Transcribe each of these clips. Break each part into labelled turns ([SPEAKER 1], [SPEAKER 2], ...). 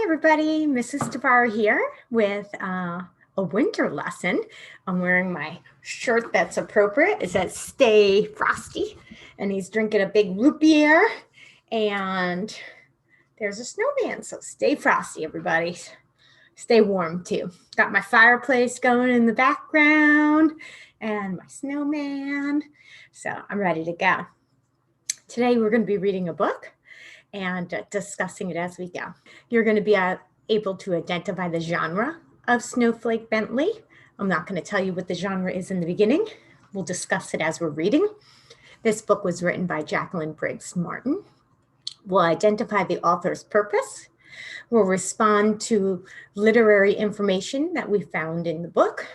[SPEAKER 1] Hi everybody, Mrs. Devar here with a winter lesson. I'm wearing my shirt that's appropriate. It says stay frosty, and he's drinking a big root beer, and there's a snowman, so stay frosty everybody. Stay warm too. Got my fireplace going in the background and my snowman, so I'm ready to go. Today we're going to be reading a book and discussing it as we go. You're going to be able to identify the genre of Snowflake Bently. I'm not going to tell you what the genre is in the beginning. We'll discuss it as we're reading. This book was written by Jacqueline Briggs Martin. We'll identify the author's purpose. We'll respond to literary information that we found in the book.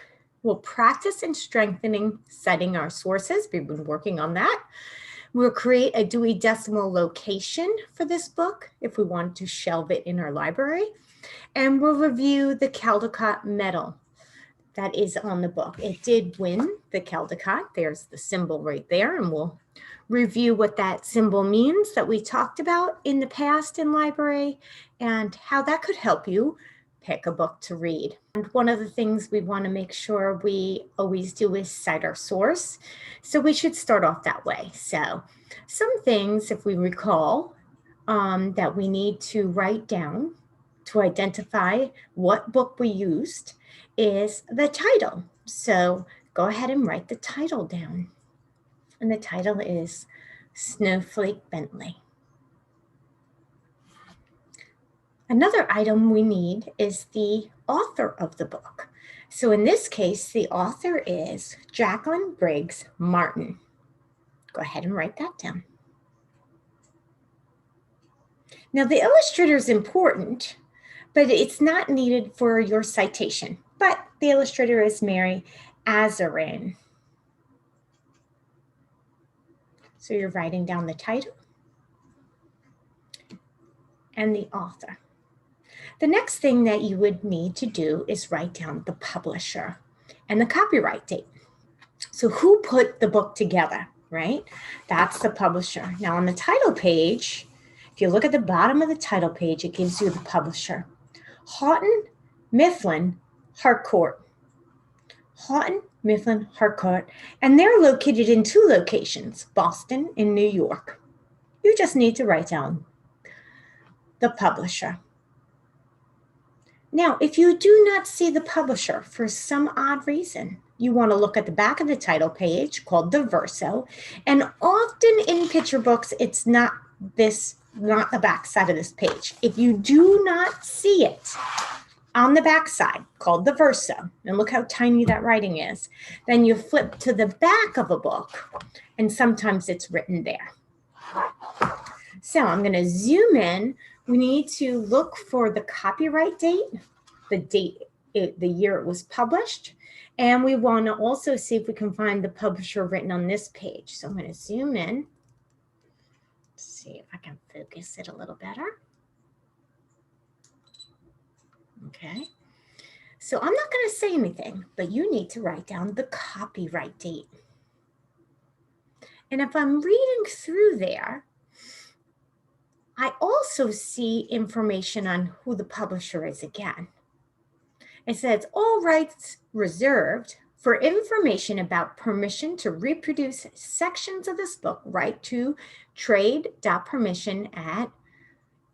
[SPEAKER 1] We'll practice in strengthening citing our sources. We've been working on that. We'll create a Dewey Decimal location for this book if we want to shelve it in our library. And we'll review the Caldecott Medal that is on the book. It did win the Caldecott. There's the symbol right there. And we'll review what that symbol means that we talked about in the past in library and how that could help you pick a book to read. And one of the things we want to make sure we always do is cite our source. So we should start off that way. So some things, if we recall, that we need to write down to identify what book we used is the title. So go ahead and write the title down. And the title is Snowflake Bently. Another item we need is the author of the book. So in this case, the author is Jacqueline Briggs Martin. Go ahead and write that down. Now the illustrator is important, but it's not needed for your citation. But the illustrator is Mary Azarin. So you're writing down the title and the author. The next thing that you would need to do is write down the publisher and the copyright date. So who put the book together, right? That's the publisher. Now on the title page, if you look at the bottom of the title page, it gives you the publisher. Houghton, Mifflin, Harcourt. Houghton, Mifflin, Harcourt, and they're located in two locations, Boston and New York. You just need to write down the publisher. Now, if you do not see the publisher for some odd reason, you want to look at the back of the title page called the verso, and often in picture books, it's not the back side of this page. If you do not see it on the back side called the verso, and look how tiny that writing is, then you flip to the back of a book, and sometimes it's written there. So I'm going to zoom in. We need to look for the copyright date, the year it was published, and we want to also see if we can find the publisher written on this page. So I'm going to zoom in, see if I can focus it a little better. Okay, so I'm not going to say anything, but you need to write down the copyright date. And if I'm reading through there, I also see information on who the publisher is again. It says, all rights reserved for information about permission to reproduce sections of this book, write to trade.permission at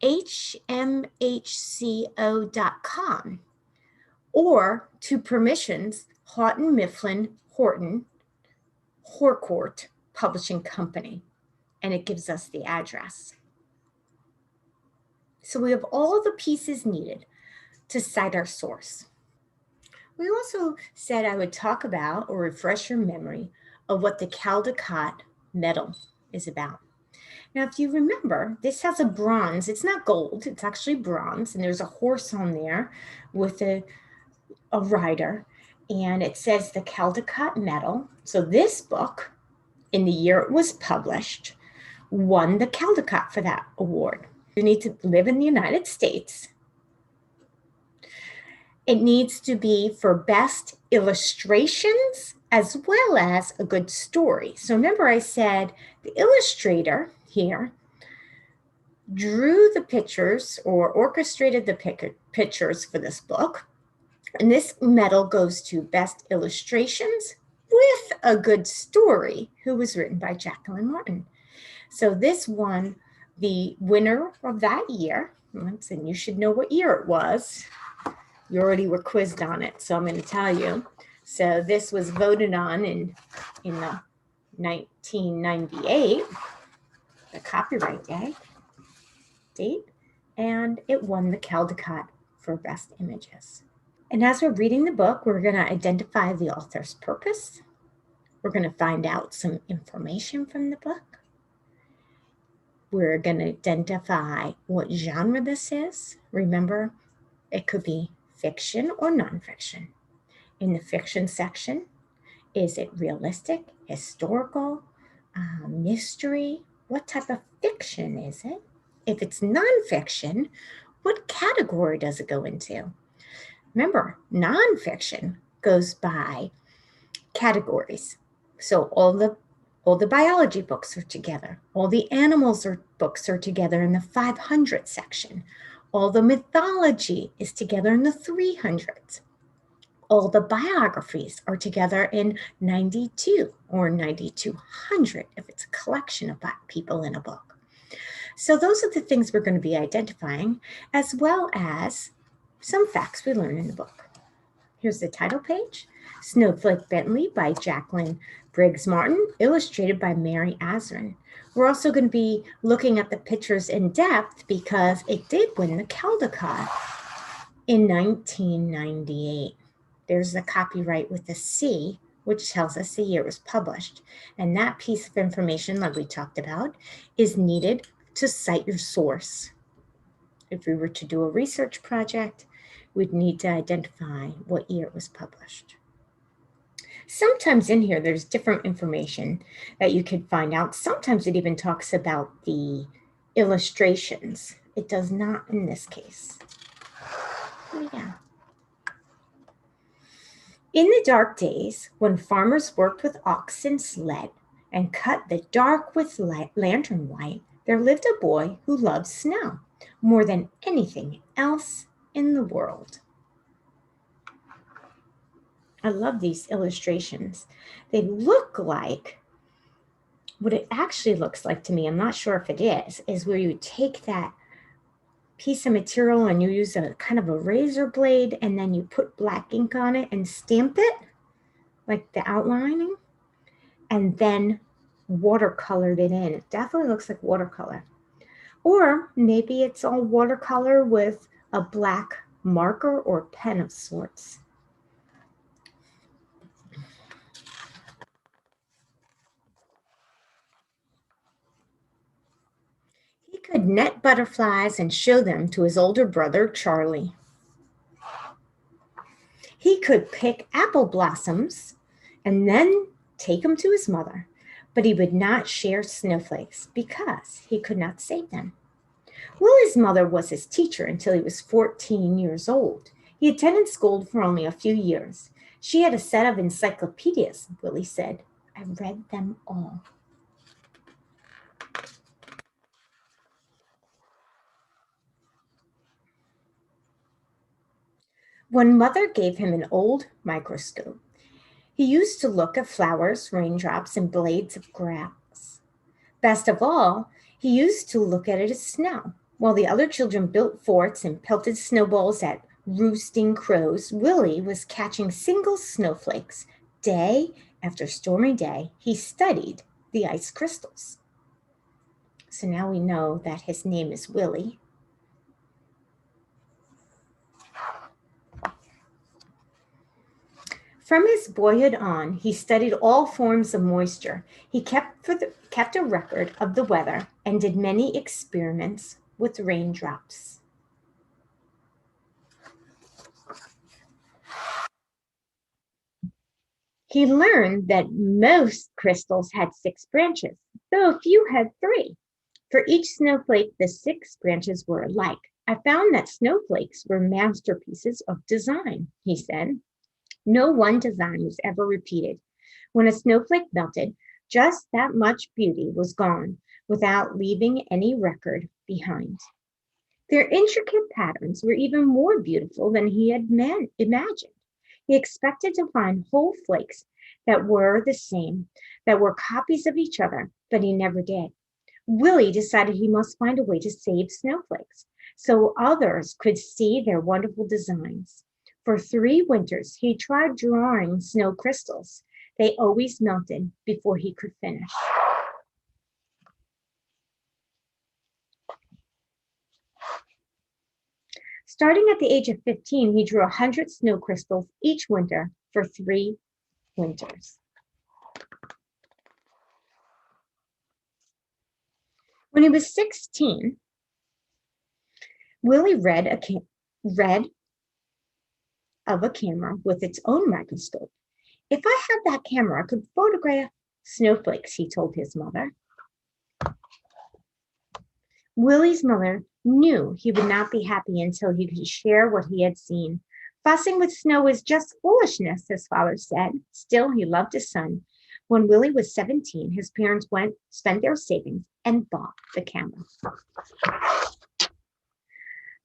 [SPEAKER 1] hmhco.com or to permissions Houghton Mifflin Horton Harcourt Publishing Company, and it gives us the address. So we have all the pieces needed to cite our source. We also said I would talk about or refresh your memory of what the Caldecott Medal is about. Now, if you remember, this has a bronze. It's not gold. It's actually bronze. And there's a horse on there with a rider. And it says the Caldecott Medal. So this book, in the year it was published, won the Caldecott for that award. You need to live in the United States. It needs to be for best illustrations as well as a good story. So remember I said the illustrator here drew the pictures or orchestrated the pictures for this book. And this medal goes to Best Illustrations with a Good Story, who was written by Jacqueline Martin. So this won the winner of that year. And you should know what year it was. You already were quizzed on it, so I'm going to tell you. So this was voted on in the 1998, the copyright date, and it won the Caldecott for Best Images. And as we're reading the book, we're going to identify the author's purpose. We're going to find out some information from the book. We're going to identify what genre this is. Remember, it could be fiction or nonfiction. In the fiction section, is it realistic, historical, mystery? What type of fiction is it? If it's nonfiction, what category does it go into? Remember, nonfiction goes by categories. So all the biology books are together. All the animals books are together in the 500 section. All the mythology is together in the 300s. All the biographies are together in 92 or 9200 if it's a collection of people in a book. So those are the things we're going to be identifying, as well as some facts we learn in the book. Here's the title page, Snowflake Bently by Jacqueline Briggs Martin, illustrated by Mary Azrin. We're also going to be looking at the pictures in depth because it did win the Caldecott in 1998. There's the copyright with the C, which tells us the year it was published. And that piece of information, like we talked about, is needed to cite your source. If we were to do a research project, we'd need to identify what year it was published. Sometimes in here, there's different information that you could find out. Sometimes it even talks about the illustrations. It does not in this case. Yeah. In the dark days, when farmers worked with ox and sled and cut the dark with lantern light, there lived a boy who loved snow more than anything else in the world. I love these illustrations. They look like, what it actually looks like to me, I'm not sure if it is where you take that piece of material and you use a kind of a razor blade and then you put black ink on it and stamp it, like the outlining, and then watercolored it in. It definitely looks like watercolor. Or maybe it's all watercolor with a black marker or pen of sorts. He could net butterflies and show them to his older brother, Charlie. He could pick apple blossoms and then take them to his mother, but he would not share snowflakes because he could not save them. Willie's mother was his teacher until he was 14 years old. He attended school for only a few years. She had a set of encyclopedias, Willie said. I read them all. One mother gave him an old microscope. He used to look at flowers, raindrops, and blades of grass. Best of all, he used to look at it as snow. While the other children built forts and pelted snowballs at roosting crows, Willie was catching single snowflakes. Day after stormy day, he studied the ice crystals. So now we know that his name is Willie. From his boyhood on, he studied all forms of moisture. He kept a record of the weather and did many experiments with raindrops. He learned that most crystals had 6 branches, though a few had 3. For each snowflake, the 6 branches were alike. I found that snowflakes were masterpieces of design, he said. No one design was ever repeated. When a snowflake melted, just that much beauty was gone without leaving any record behind. Their intricate patterns were even more beautiful than he had imagined. He expected to find whole flakes that were the same, that were copies of each other, but he never did. Willie decided he must find a way to save snowflakes so others could see their wonderful designs. For 3 winters, he tried drawing snow crystals. They always melted before he could finish. Starting at the age of 15, he drew 100 snow crystals each winter for 3 winters. When he was 16, Willie read of a camera with its own microscope. If I had that camera, I could photograph snowflakes, he told his mother. Willie's mother knew he would not be happy until he could share what he had seen. Fussing with snow was just foolishness, his father said. Still, he loved his son. When Willie was 17, his parents spent their savings and bought the camera.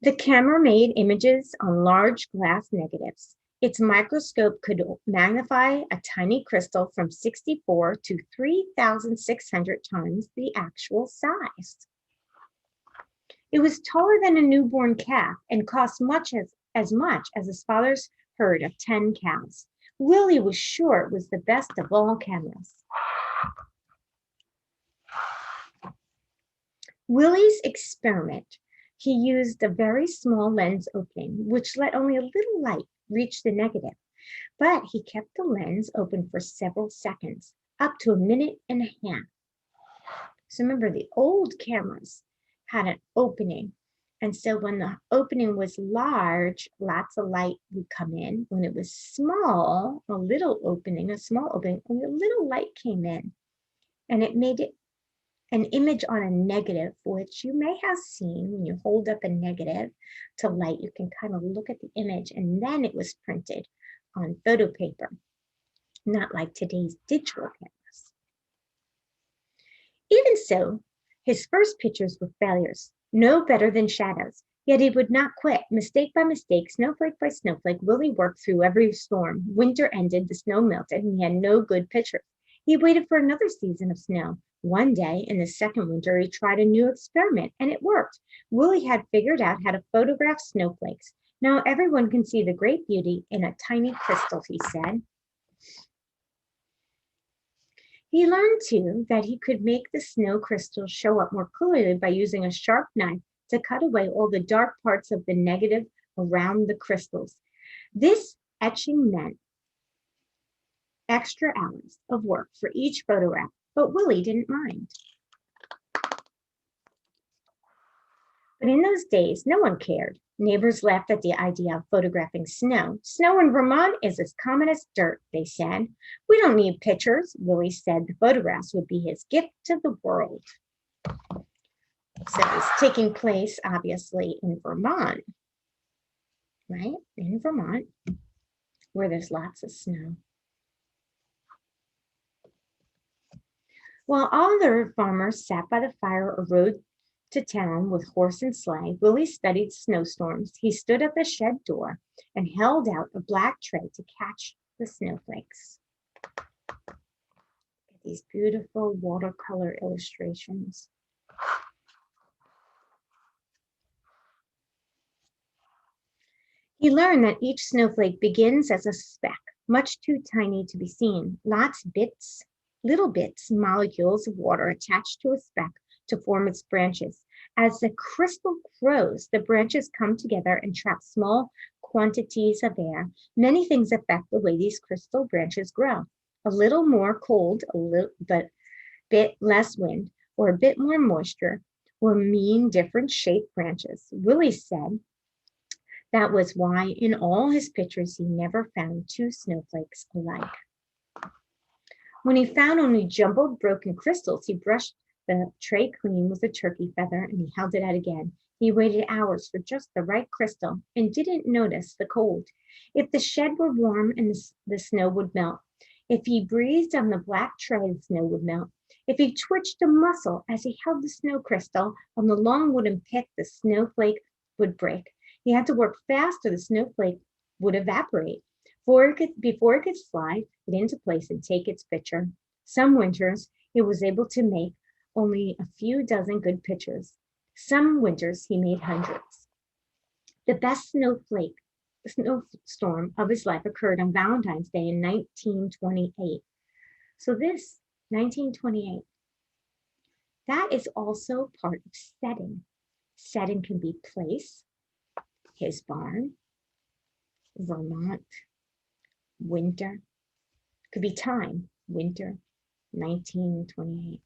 [SPEAKER 1] The camera made images on large glass negatives. Its microscope could magnify a tiny crystal from 64 to 3,600 times the actual size. It was taller than a newborn calf and cost as much as his father's herd of 10 cows. Willie was sure it was the best of all cameras. Willie's experiment, he used a very small lens opening, which let only a little light reach the negative, but he kept the lens open for several seconds, up to a minute and a half. So remember, the old cameras had an opening, and so when the opening was large, lots of light would come in. When it was small, a little opening, a small opening, only a little light came in, and it made it an image on a negative, which you may have seen when you hold up a negative to light. You can kind of look at the image, and then it was printed on photo paper, not like today's digital cameras. Even so, his first pictures were failures, no better than shadows. Yet he would not quit. Mistake by mistake, snowflake by snowflake, Willie worked through every storm. Winter ended, the snow melted, and he had no good pictures. He waited for another season of snow. One day, in the second winter, he tried a new experiment, and it worked. Willie had figured out how to photograph snowflakes. Now everyone can see the great beauty in a tiny crystal, he said. He learned, too, that he could make the snow crystals show up more clearly by using a sharp knife to cut away all the dark parts of the negative around the crystals. This etching meant extra hours of work for each photograph, but Willie didn't mind. But in those days, no one cared. Neighbors laughed at the idea of photographing snow. Snow in Vermont is as common as dirt, they said. We don't need pictures, Willie said. The photographs would be his gift to the world. So it's taking place, obviously, in Vermont, right? In Vermont, where there's lots of snow. While other farmers sat by the fire or rode to town with horse and sleigh, Willie studied snowstorms. He stood at the shed door and held out a black tray to catch the snowflakes. These beautiful watercolor illustrations. He learned that each snowflake begins as a speck, much too tiny to be seen. Little bits, molecules of water attached to a speck to form its branches. As the crystal grows, the branches come together and trap small quantities of air. Many things affect the way these crystal branches grow. A little more cold, but a bit less wind, or a bit more moisture will mean different shaped branches. Willie said that was why in all his pictures he never found 2 snowflakes alike. When he found only jumbled broken crystals, he brushed the tray clean with a turkey feather and he held it out again. He waited hours for just the right crystal and didn't notice the cold. If the shed were warm and the snow would melt. If he breathed on the black tray, the snow would melt. If he twitched a muscle as he held the snow crystal on the long wooden pick, the snowflake would break. He had to work fast or the snowflake would evaporate before it could slide it into place and take its picture. Some winters he was able to make only a few dozen good pictures. Some winters he made hundreds. The best snowstorm of his life occurred on Valentine's Day in 1928. So this 1928, that is also part of setting. Setting can be place, his barn, Vermont, winter, could be time, winter, 1928.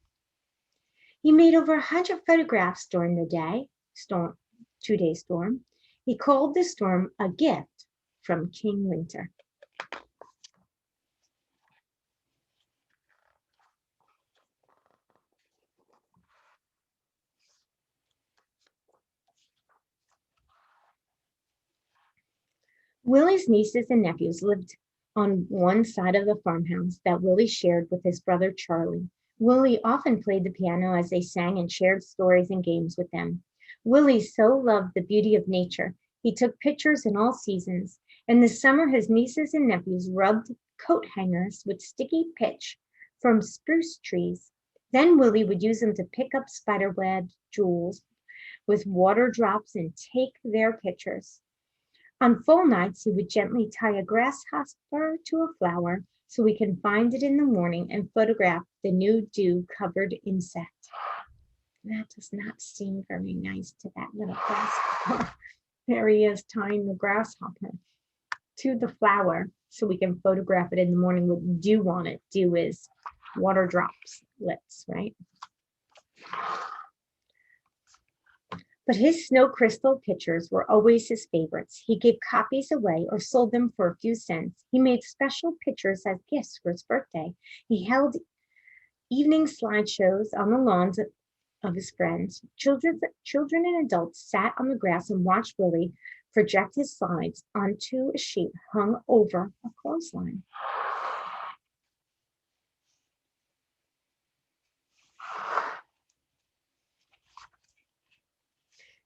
[SPEAKER 1] He made over 100 photographs during the two-day storm. He called the storm a gift from King Winter. Willie's nieces and nephews lived on one side of the farmhouse that Willie shared with his brother Charlie. Willie often played the piano as they sang and shared stories and games with them. Willie so loved the beauty of nature. He took pictures in all seasons. In the summer, his nieces and nephews rubbed coat hangers with sticky pitch from spruce trees. Then Willie would use them to pick up spiderweb jewels with water drops and take their pictures. On full nights, he would gently tie a grasshopper to a flower so we can find it in the morning and photograph the new dew-covered insect. That does not seem very nice to that little grasshopper. There he is tying the grasshopper to the flower so we can photograph it in the morning with dew on it. Dew is water droplets, right? But his snow crystal pictures were always his favorites. He gave copies away or sold them for a few cents. He made special pictures as gifts for his birthday. He held evening slideshows on the lawns of his friends. Children and adults sat on the grass and watched Willie project his slides onto a sheet hung over a clothesline.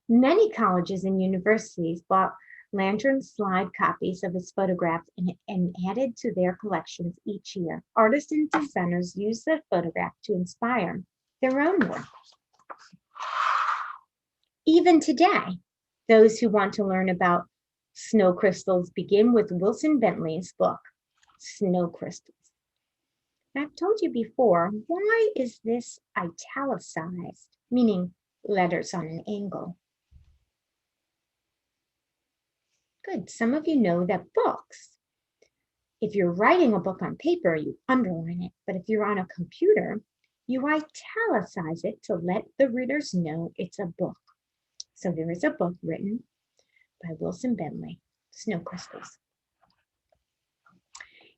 [SPEAKER 1] Many colleges and universities bought lantern slide copies of his photographs and added to their collections each year. Artists and designers used the photograph to inspire their own work. Even today, those who want to learn about snow crystals begin with Wilson Bentley's book, Snow Crystals. I've told you before, why is this italicized, meaning letters on an angle? Good, some of you know that books, if you're writing a book on paper, you underline it, but if you're on a computer, you italicize it to let the readers know it's a book. So there is a book written by Wilson Bentley, Snow Crystals.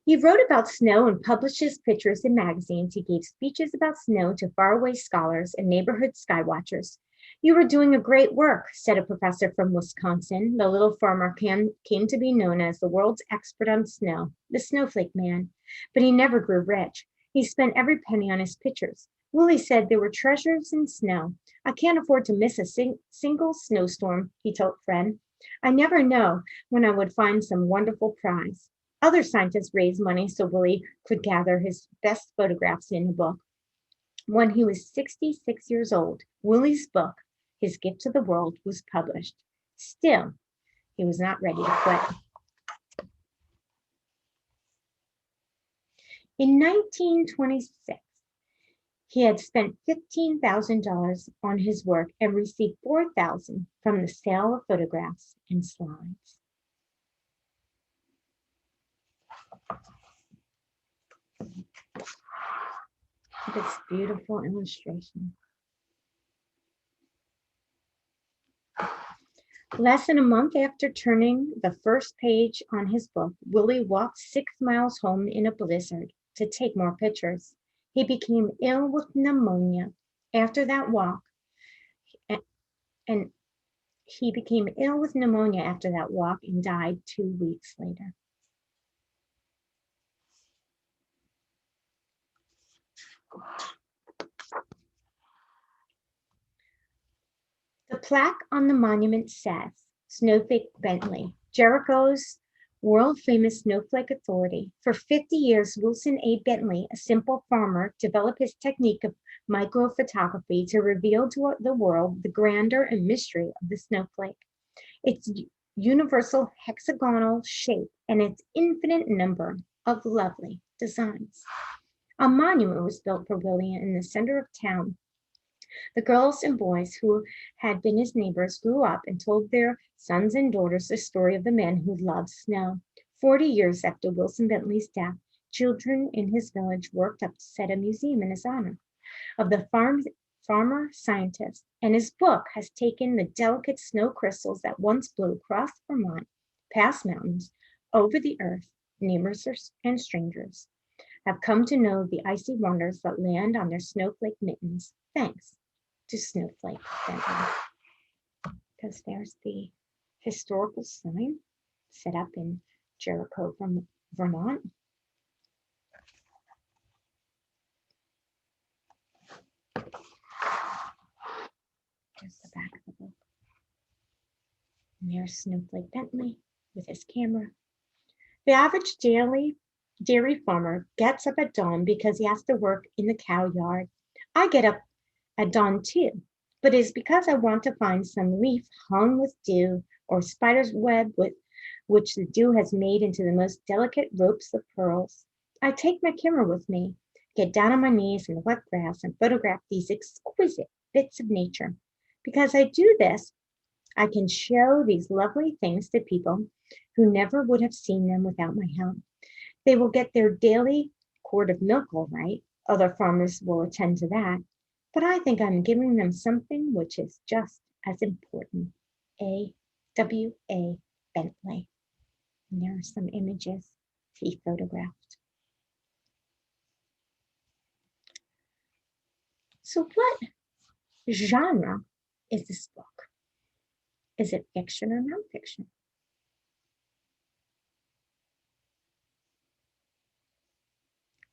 [SPEAKER 1] He wrote about snow and published his pictures in magazines. He gave speeches about snow to faraway scholars and neighborhood skywatchers. "You are doing a great work," said a professor from Wisconsin. The little farmer came to be known as the world's expert on snow, the Snowflake Man. But he never grew rich. He spent every penny on his pictures. Willie said there were treasures in snow. "I can't afford to miss a single snowstorm," he told a friend. "I never know when I would find some wonderful prize." Other scientists raised money so Willie could gather his best photographs in a book. When he was 66 years old, Willie's book, His Gift to the World, was published. Still, he was not ready to quit. In 1926, he had spent $15,000 on his work and received $4,000 from the sale of photographs and slides. This beautiful illustration. Less than a month after turning the first page on his book, Willie walked 6 miles home in a blizzard to take more pictures. He became ill with pneumonia after that walk, and died 2 weeks later. plaque on the monument says, Snowflake Bently, Jericho's world-famous snowflake authority. For 50 years, Wilson A. Bentley, a simple farmer, developed his technique of microphotography to reveal to the world the grandeur and mystery of the snowflake, its universal hexagonal shape, and its infinite number of lovely designs. A monument was built for William in the center of town. The girls and boys who had been his neighbors grew up and told their sons and daughters the story of the man who loved snow. 40 years after Wilson Bentley's death, children in his village worked up to set a museum in his honor of the farmer scientist, and his book has taken the delicate snow crystals that once blew across Vermont, past mountains, over the earth, neighbors and strangers have come to know the icy wonders that land on their snowflake mittens, thanks to Snowflake Bently. Because there's the historical sign set up in Jericho, Vermont. There's the back of the book. And there's Snowflake Bently with his camera. The average dairy farmer gets up at dawn because he has to work in the cow yard. I get up at dawn too, but it's because I want to find some leaf hung with dew or spider's web with which the dew has made into the most delicate ropes of pearls. I take my camera with me, get down on my knees in the wet grass and photograph these exquisite bits of nature. Because I do this, I can show these lovely things to people who never would have seen them without my help. They will get their daily quart of milk all right. Other farmers will attend to that. But I think I'm giving them something which is just as important. A.W.A. Bentley. And there are some images he photographed. So what genre is this book? Is it fiction or nonfiction?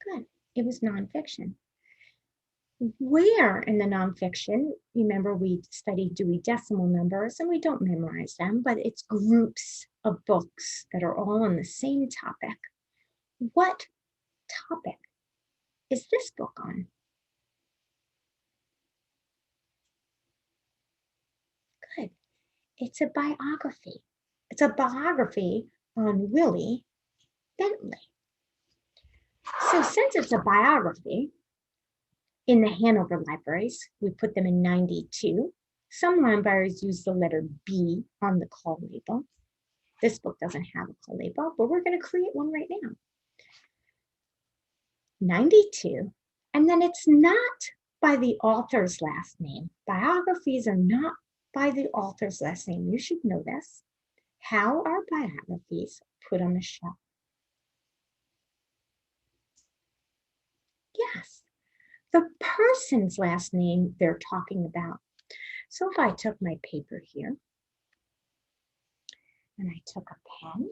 [SPEAKER 1] Good, it was nonfiction. Where in the nonfiction, remember we studied Dewey Decimal numbers and we don't memorize them, but it's groups of books that are all on the same topic. What topic is this book on? Good, it's a biography. It's a biography on Willie Bentley. So since it's a biography, in the Hanover libraries, we put them in 92. Some libraries use the letter B on the call label. This book doesn't have a call label, but we're going to create one right now. 92, and then it's not by the author's last name. Biographies are not by the author's last name. You should know this. How are biographies put on the shelf? Yes, the person's last name they're talking about. So if I took my paper here and I took a pen,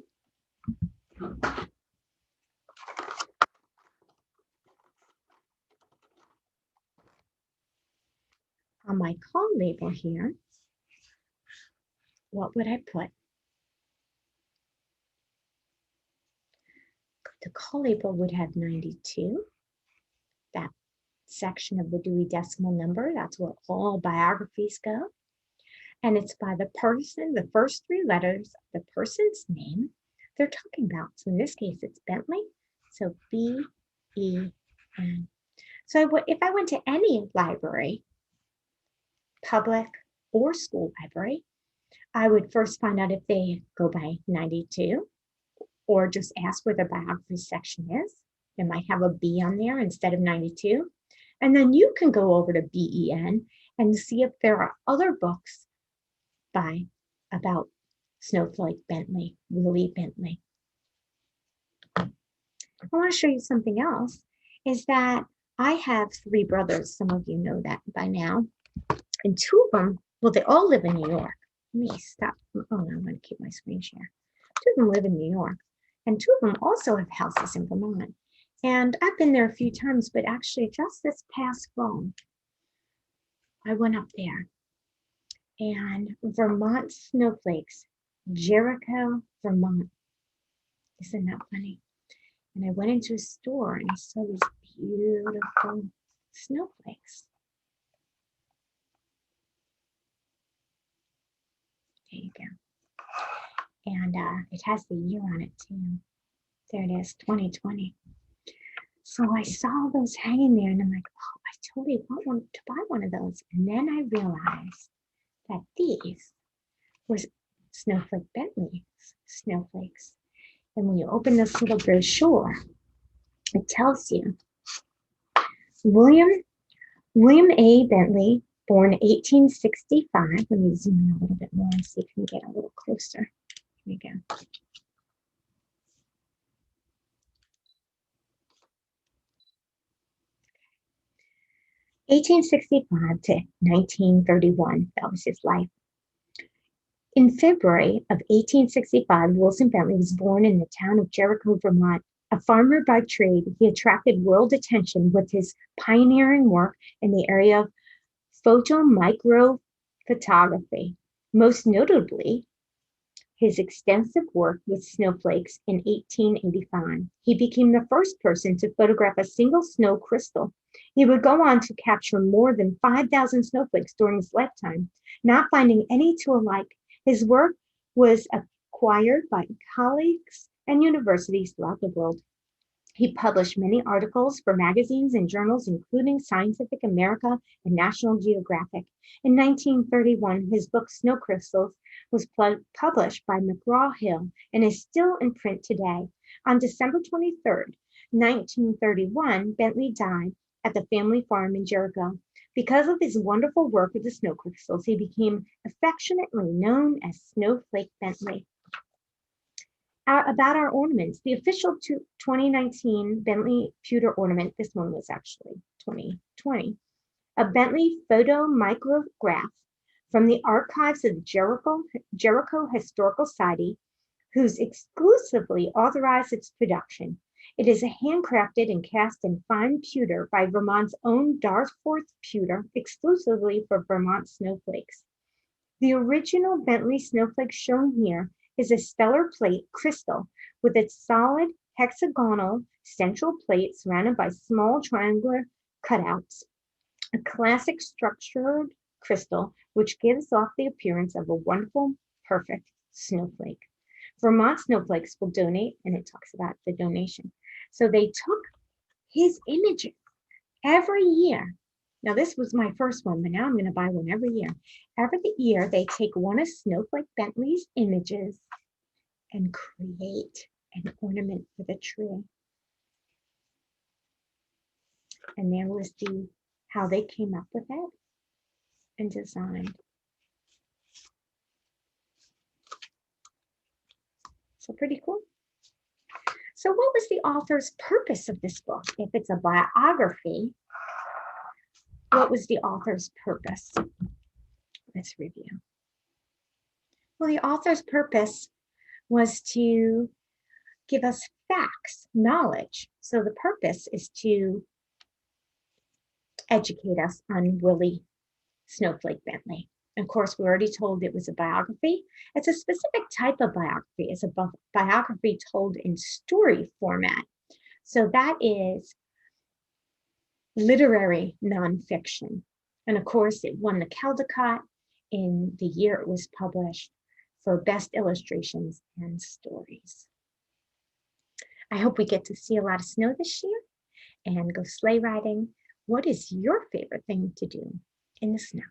[SPEAKER 1] on my call label here, what would I put? The call label would have 92. That section of the Dewey Decimal number, that's where all biographies go. And it's by the person, the first three letters of the person's name they're talking about. So in this case, it's Bentley. So B-E-N. So if I went to any library, public or school library, I would first find out if they go by 92 or just ask where the biography section is. They might have a B on there instead of 92. And then you can go over to BEN and see if there are other books about Snowflake Bently, Willie Bentley. I want to show you something else, is that I have 3 brothers. Some of you know that by now. And 2 of them, well, they all live in New York. Let me stop. Oh, no, I'm going to keep my screen share. 2 of them live in New York. And 2 of them also have houses in Vermont. And I've been there a few times, but actually just this past fall, I went up there. and Vermont snowflakes, Jericho, Vermont. Isn't that funny? And I went into a store and I saw these beautiful snowflakes. There you go. And it has the year on it too. There it is, 2020. So I saw those hanging there and I'm like, oh, I totally want to buy one of those. And then I realized that these were Snowflake Bently snowflakes. And when you open this little brochure, it tells you William A. Bentley, born 1865. Let me zoom in a little bit more and see if we can get a little closer. Here we go. (1865 to 1931), that was his life. In February of 1865, Wilson Bentley was born in the town of Jericho, Vermont. A farmer by trade, he attracted world attention with his pioneering work in the area of photomicrophotography, most notably his extensive work with snowflakes in 1885. He became the first person to photograph a single snow crystal. He would go on to capture more than 5,000 snowflakes during his lifetime, not finding any two alike. His work was acquired by colleagues and universities throughout the world. He published many articles for magazines and journals, including Scientific America and National Geographic. In 1931, his book Snow Crystals was published by McGraw-Hill and is still in print today. On December 23rd, 1931, Bentley died at the family farm in Jericho. Because of his wonderful work with the snow crystals, he became affectionately known as Snowflake Bently. About our ornaments, the official 2019 Bentley Pewter ornament, this one was actually 2020, a Bentley photo micrograph from the archives of the Jericho Historical Society, who's exclusively authorized its production. It is handcrafted and cast in fine pewter by Vermont's own Dartforth Pewter, exclusively for Vermont snowflakes. The original Bentley snowflake shown here is a stellar plate crystal with its solid hexagonal central plate surrounded by small triangular cutouts. A classic structured crystal which gives off the appearance of a wonderful, perfect snowflake. Vermont snowflakes will donate, and it talks about the donation. So they took his images every year. Now, this was my first one, but now I'm going to buy one every year. Every year, they take one of Snowflake Bentley's images and create an ornament for the tree. And there was how they came up with it and designed. So pretty cool. So what was the author's purpose of this book? If it's a biography, what was the author's purpose? Let's review. Well, the author's purpose was to give us facts, knowledge. So the purpose is to educate us on Willie Snowflake Bentley. Of course, we already told it was a biography. It's a specific type of biography. It's a biography told in story format. So that is literary nonfiction. And of course, it won the Caldecott in the year it was published for best illustrations and stories. I hope we get to see a lot of snow this year and go sleigh riding. What is your favorite thing to do in the snow?